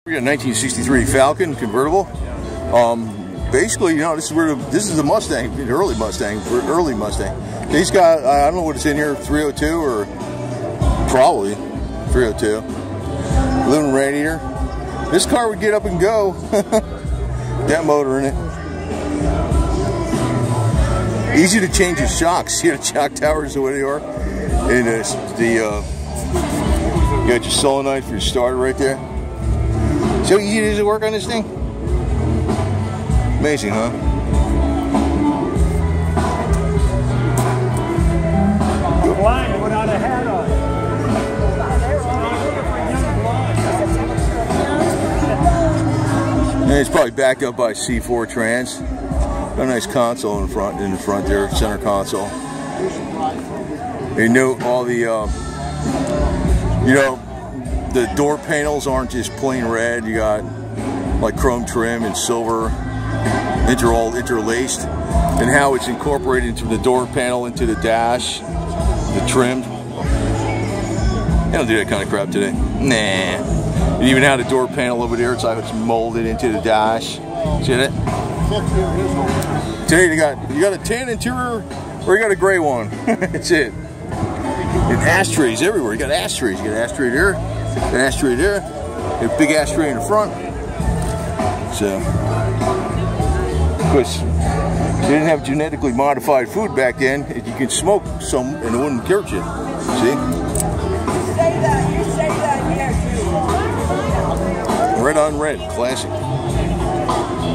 We got a 1963 Falcon Convertible. Basically, you know, this is the Mustang, the early Mustang. He's got, I don't know what it's in here, 302 or probably 302. Aluminum radiator. This car would get up and go. That motor in it. Easy to change the shocks. See the shock towers the way they are. And you got your solenoid for your starter right there. So easy it is to work on this thing. Amazing, huh? Blind without a hat on. And it's probably backed up by C4 trans. Got a nice console in the front there, center console. You note all the, you know, the door panels aren't just plain red. You got like chrome trim and silver, all interlaced, and how it's incorporated into the door panel, into the dash, the trim. They don't do that kind of crap today. Nah. And even how the door panel over there, it's like it's molded into the dash. See that? Today you got a tan interior or you got a gray one. That's it. And ashtrays everywhere. You got ashtrays. You got an ashtray there, an ashtray there, a big ashtray in the front. So, of course, they didn't have genetically modified food back then. You could smoke some and it wouldn't hurt you. See? You say that here too. Red on red, classic.